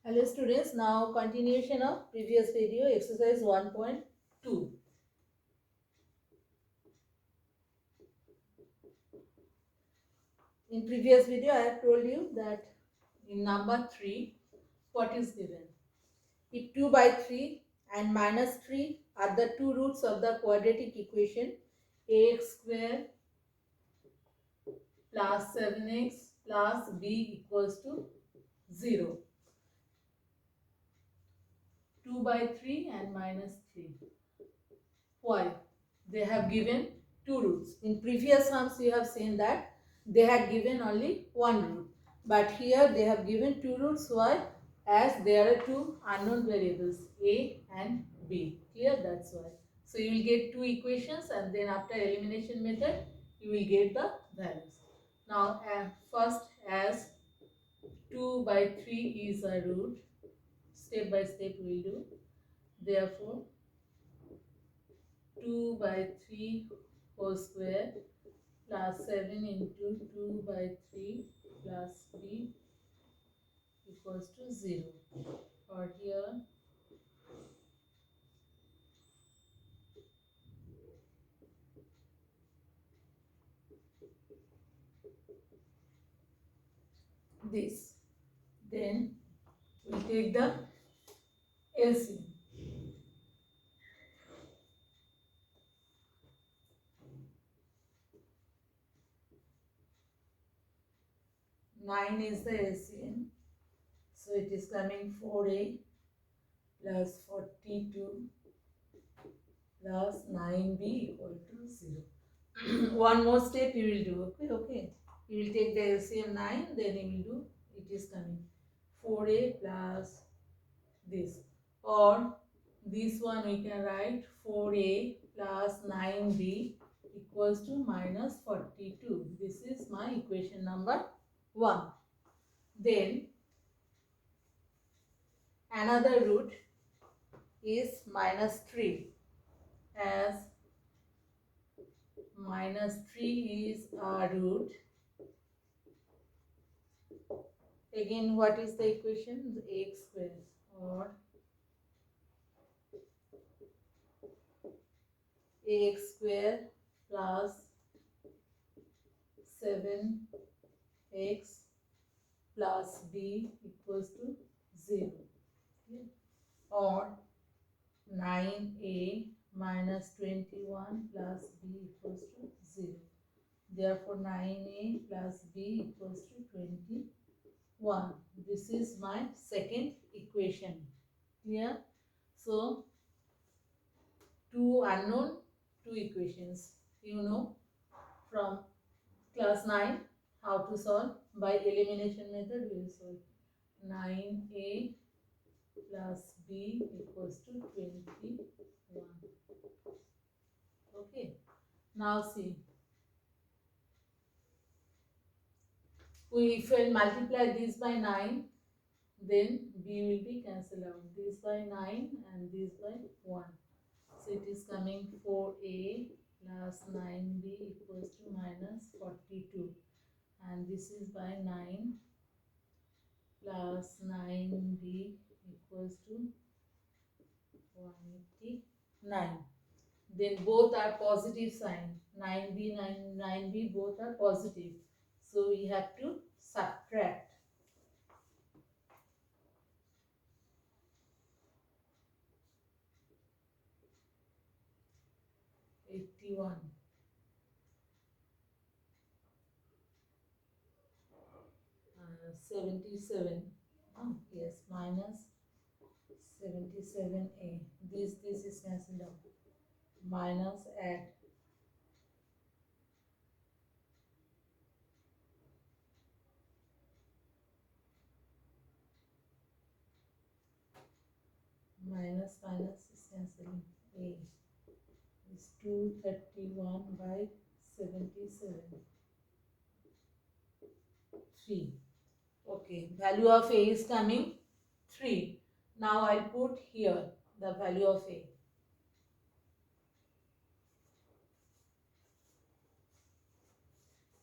Hello students, now continuation of previous video, exercise 1.2. In previous video I have told you that in number 3 what is given. If 2 by 3 and minus 3 are the two roots of the quadratic equation ax square plus 7x plus b equals to 0. 2 by 3 and minus 3. Why? They have given two roots. In previous sums you have seen that they had given only one root. But here they have given two roots. Why? As there are two unknown variables a and b. Clear? That's why. So you will get two equations and then after elimination method you will get the values. Now first, as 2 by 3 is a root, step by step we will do. Therefore 2 by 3 whole square plus 7 into 2 by 3 plus b equals to 0. Or here this. Then we take the LCM. Nine is the LCM. So it is coming 4a plus 42 plus 9b equal to 0. One more step you will do. Okay. You will take the LCM 9, then you will do, it is coming 4a plus this, or this one we can write 4a plus 9b equals to minus 42. This is my equation number 1. Then another root is minus 3, as minus 3 is a root. Again, what is the equation? The x square, or ax square plus 7x plus b equals to 0. Or 9a minus 21 plus b equals to 0. Therefore 9a plus b equals to 21. This is my second equation. Clear? So two unknown, two equations. You know from class 9 how to solve. By elimination method we will solve. 9a plus b equals to 21. Okay. Now see. If I multiply this by 9, then b will be cancelled out. This by 9 and this by 1. So it is coming 4a plus 9b equals to minus 42. And this is by 9 plus 9b equals to 189. Then both are positive sign. 9b both are positive. So we have to subtract. 81. 77. Yes, minus 77a. This is cancelled out. Minus add minus is cancelling. A is 231 by 77. 3. Okay, value of a is coming 3. Now I'll put here the value of a.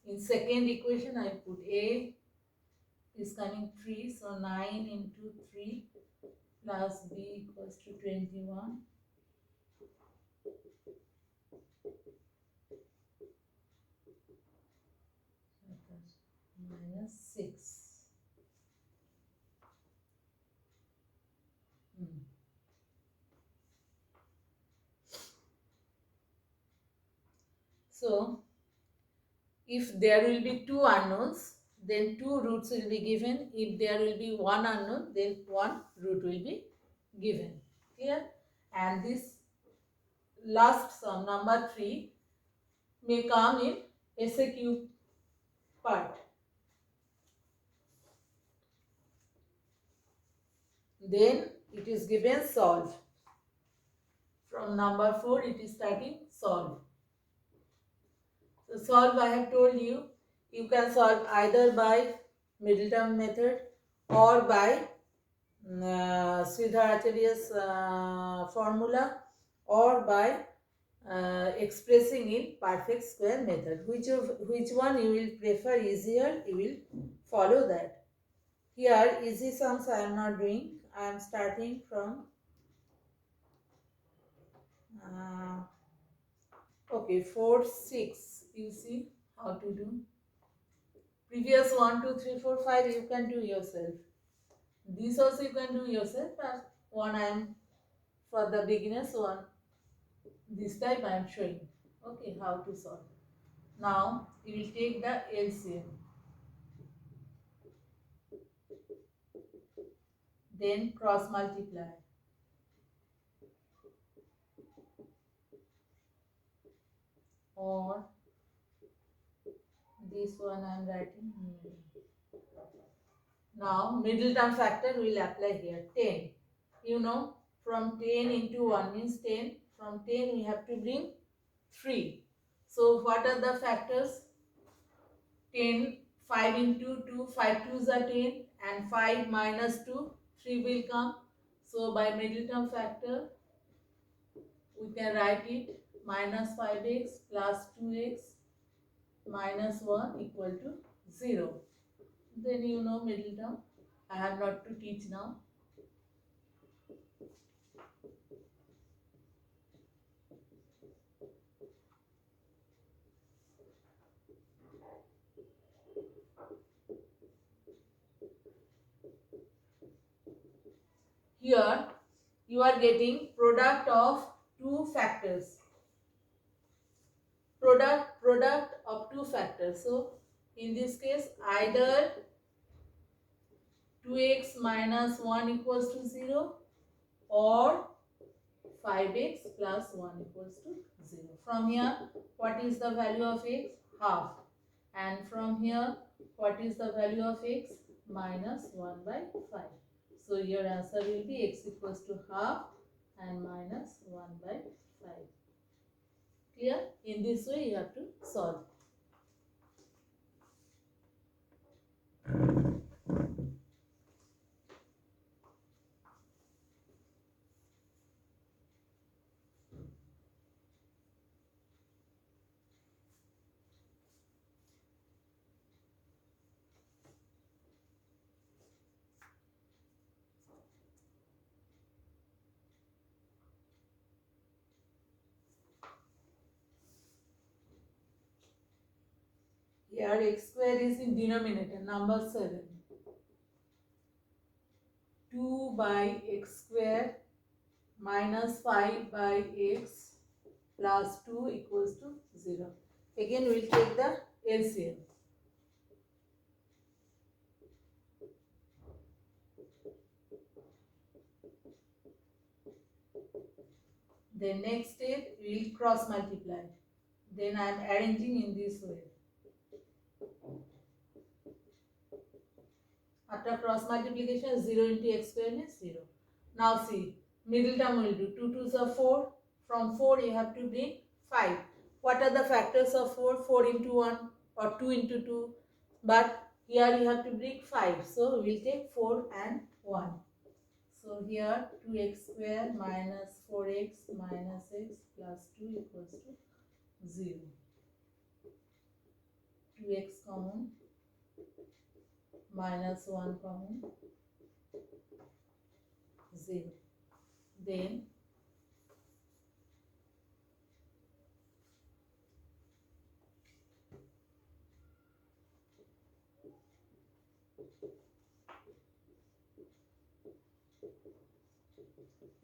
In second equation I put a is coming 3. So 9 into 3 plus b equals to 21. Minus 6. So if there will be two unknowns, then two roots will be given. If there will be one unknown, then one root will be given. Clear? And this last sum, number 3, may come in SAQ part. Then it is given solve. From number 4 it is starting solve. So solve, I have told you, you can solve either by middle term method or by Sridhar Acharya's formula, or by expressing in perfect square method. Which one you will prefer easier, you will follow that. Here easy sums I am not doing. I am starting from okay, 4, 6. You see how to do. Previous 1, 2, 3, 4, 5 you can do yourself. This also you can do yourself, but one I am for the beginners, one this type I am showing. Okay, how to solve. Now you will take the LCM. Then cross multiply. Or this one I am writing. Now middle term factor will apply here. 10. You know, from 10 into 1 means 10. From 10 we have to bring 3. So what are the factors? 10, 5 into 2, 5 2s are 10, and 5 minus 2, 3 will come. So by middle term factor, we can write it minus 5x plus 2x minus 1 equal to 0. Then you know middle term. I have not to teach now. Here you are getting product of two factors. Product of two factors. So in this case, either 2x minus 1 equals to 0 or 5x plus 1 equals to 0. From here, what is the value of x? Half. And from here, what is the value of x? Minus 1 by 5. So your answer will be x equals to half and minus 1 by 5. Clear? In this way you have to solve. Here x square is in denominator, number 7. 2 by x square minus 5 by x plus 2 equals to 0. Again we will take the LCM. Then next step we will cross multiply. Then I am arranging in this way. After cross multiplication, 0 into x square means 0. Now see, middle term will do 2 2s are 4. From 4 you have to bring 5. What are the factors of 4? 4 into 1 or 2 into 2. But here you have to bring 5. So we will take 4 and 1. So here 2x square minus 4x minus x plus 2 equals to 0. 2x common minus 1 common, 0. Then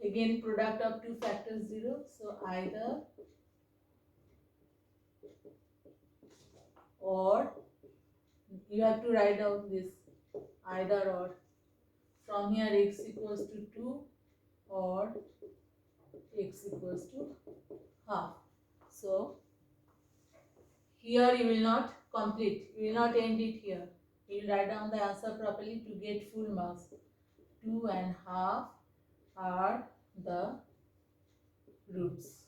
again product of two factors 0, so either or, you have to write down this either or. From here x equals to 2 or x equals to half. So here you will not complete, you will not end it here. You will write down the answer properly to get full marks. 2 and half are the roots.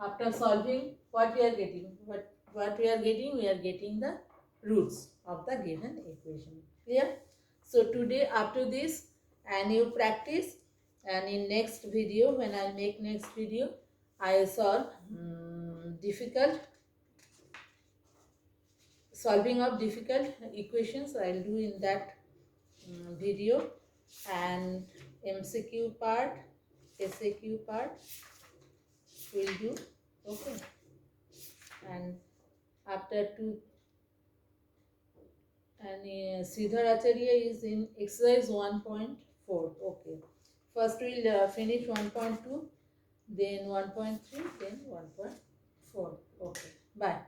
After solving, what we are getting? What we are getting? We are getting the roots of the given equation. Clear? So today, after this, and you practice, and in next video, when I make next video, I solve difficult, solving of difficult equations. I will do in that video, and MCQ part, SAQ part will do. Okay. And after two, and Sridhar Acharya is in exercise 1.4. Okay. First we'll finish 1.2, then 1.3, then 1.4. Okay. Bye.